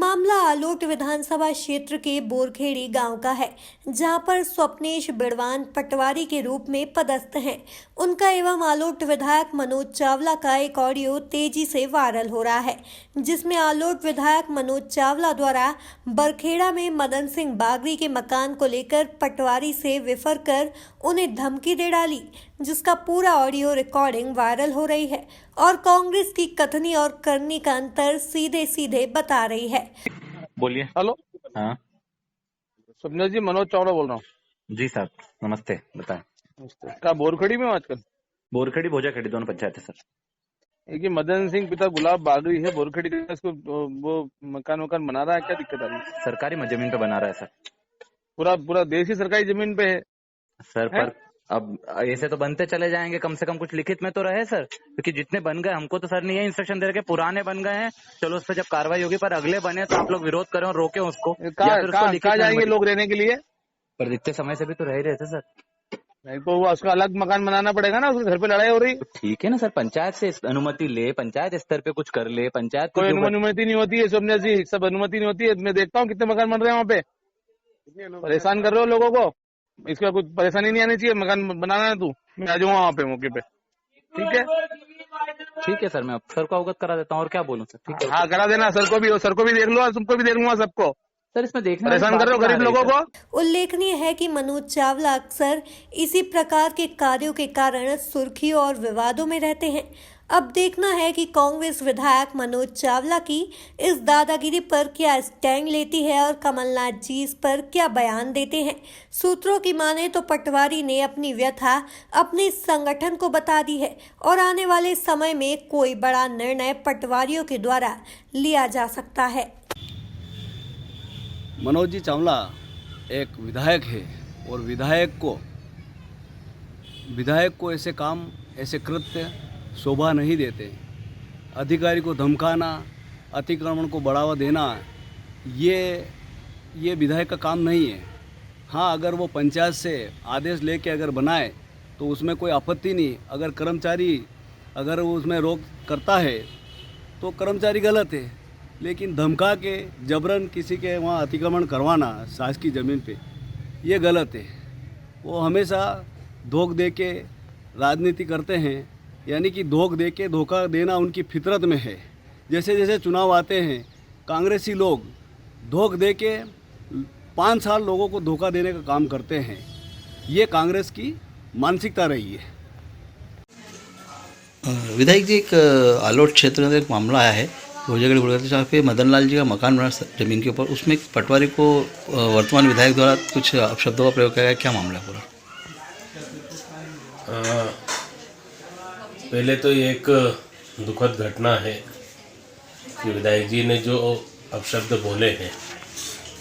मामला आलोट विधानसभा क्षेत्र के बोरखेड़ी गांव का है, जहां पर स्वप्नेश बिड़वान पटवारी के रूप में पदस्थ हैं। उनका एवं आलोट विधायक मनोज चावला का एक ऑडियो तेजी से वायरल हो रहा है, जिसमें आलोट विधायक मनोज चावला द्वारा बरखेड़ा में मदन सिंह बागरी के मकान को लेकर पटवारी से विफर कर उन्हें धमकी दे डाली, जिसका पूरा ऑडियो रिकॉर्डिंग वायरल हो रही है और कांग्रेस की कथनी और करनी का अंतर सीधे सीधे बता रही है। बोलिए। हेलो। हाँ स्वप्नेश जी, मनोज चावला बोल रहा हूँ। जी साहब, नमस्ते, बताएं। क्या बोरखड़ी में हो आजकल? बोरखड़ी भोजाखड़ी दोनों पंचायत है सर। एक ये मदन सिंह पिता गुलाब बागरी है बोरखड़ी का, इसको वो मकान बना रहा है, क्या दिक्कत आ रही है? सरकारी जमीन पे बना रहा है सर। पूरा देश ही सरकारी जमीन पे है सर। पर अब ऐसे तो बनते चले जाएंगे, कम से कम कुछ लिखित में तो रहे सर, क्योंकि जितने बन गए हमको तो सर नहीं है इंस्ट्रक्शन दे रहे, पुराने बन गए हैं, चलो उस पर जब कार्रवाई होगी, पर अगले बने तो आप लोग विरोध करें और रोके उसको। कहाँ जाएंगे लोग रहने के लिए? पर इतने समय से भी तो रह ही रहे थे सर। नहीं तो उसका अलग मकान बनाना पड़ेगा ना, उसके घर पे लड़ाई हो रही। तो ठीक है ना सर, पंचायत से अनुमति ले, पंचायत स्तर पे कुछ कर ले। पंचायत कोई अनुमति नहीं होती है स्वप्नेश जी, सब अनुमति नहीं होती है। मैं देखता हूँ कितने मकान बन रहे हैं वहाँ पे, परेशान कर रहे हो लोगों को। इसका कुछ परेशानी नहीं आनी चाहिए। मकान बनाना है तू, मैं आ जाऊंगा वहाँ पे मौके पे। ठीक है सर, मैं सर को अवगत करा देता हूँ, और क्या बोलूँ सर। ठीक है, हाँ करा देना। सर को भी देख लो, तुमको भी देख लूंगा, सबको। सर इसमें देखना, परेशान कर रहे हो गरीब लोगों को। उल्लेखनीय है कि मनोज चावला अक्सर इसी प्रकार के कार्यों के कारण सुर्खियों और विवादों में रहते हैं। अब देखना है कि कांग्रेस विधायक मनोज चावला की इस दादागिरी पर क्या स्टैंड लेती है और कमलनाथ जी इस पर क्या बयान देते हैं। सूत्रों की माने तो पटवारी ने अपनी व्यथा अपने संगठन को बता दी है और आने वाले समय में कोई बड़ा निर्णय पटवारियों के द्वारा लिया जा सकता है। मनोज जी चावला एक विधायक है और विधायक को ऐसे काम, ऐसे कृत्य शोभा नहीं देते। अधिकारी को धमकाना, अतिक्रमण को बढ़ावा देना, ये विधायक का काम नहीं है। हाँ, अगर वो पंचायत से आदेश लेके अगर बनाए तो उसमें कोई आपत्ति नहीं। अगर कर्मचारी अगर उसमें रोक करता है तो कर्मचारी गलत है, लेकिन धमका के जबरन किसी के वहाँ अतिक्रमण करवाना शासकीय ज़मीन पे, ये गलत है। वो हमेशा धोख दे के राजनीति करते हैं, यानी कि धोख दे के धोखा देना उनकी फितरत में है। जैसे जैसे चुनाव आते हैं, कांग्रेसी लोग धोख दे के 5 साल लोगों को धोखा देने का काम करते हैं। ये कांग्रेस की मानसिकता रही है। विधायक जी, एक आलोट क्षेत्र में एक मामला आया है भोजागढ़ बुड़गती, जहाँ पे मदन लाल जी का मकान बना जमीन के ऊपर, उसमें एक पटवारी को वर्तमान विधायक द्वारा कुछ अपशब्दों का प्रयोग किया गया। क्या मामला है पूरा? पहले तो एक दुखद घटना है कि विधायक जी ने जो अपशब्द बोले हैं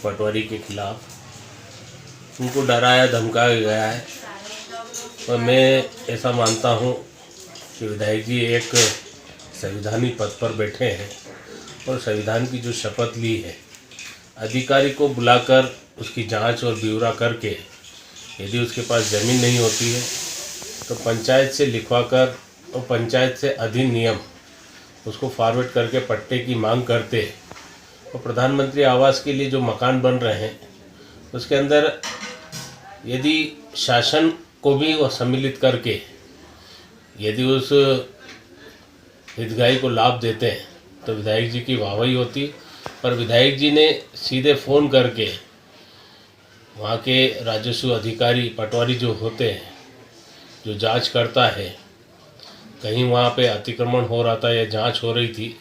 पटवारी के खिलाफ, उनको डराया धमकाया गया है। और मैं ऐसा मानता हूँ कि विधायक जी एक संवैधानिक पद पर बैठे हैं और संविधान की जो शपथ ली है, अधिकारी को बुलाकर उसकी जांच और ब्यौरा करके यदि उसके पास ज़मीन नहीं होती है तो पंचायत से लिखवाकर और पंचायत से अधिनियम उसको फॉरवर्ड करके पट्टे की मांग करते। और प्रधानमंत्री आवास के लिए जो मकान बन रहे हैं उसके अंदर यदि शासन को भी वो सम्मिलित करके यदि उस हितग्राही को लाभ देते हैं तो विधायक जी की वाहवाही होती। पर विधायक जी ने सीधे फ़ोन करके वहाँ के राजस्व अधिकारी पटवारी जो होते हैं, जो जांच करता है, कहीं वहाँ पे अतिक्रमण हो रहा था या जांच हो रही थी,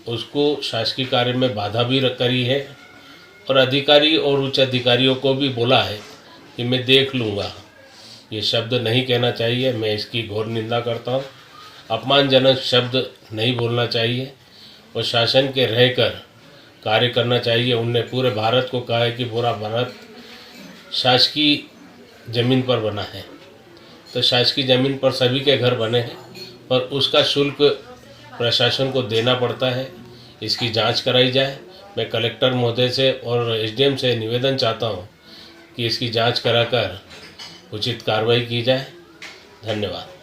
उसको शासकीय कार्य में बाधा भी करी है। और अधिकारी और उच्च अधिकारियों को भी बोला है कि मैं देख लूँगा। ये शब्द नहीं कहना चाहिए, मैं इसकी घोर निंदा करता हूँ। अपमानजनक शब्द नहीं बोलना चाहिए और शासन के रहकर कार्य करना चाहिए। उनने पूरे भारत को कहा है कि पूरा भारत शासकीय ज़मीन पर बना है, तो शासकीय ज़मीन पर सभी के घर बने हैं, पर उसका शुल्क प्रशासन को देना पड़ता है। इसकी जांच कराई जाए। मैं कलेक्टर महोदय से और एसडीएम से निवेदन चाहता हूं कि इसकी जांच कराकर उचित कार्रवाई की जाए। धन्यवाद।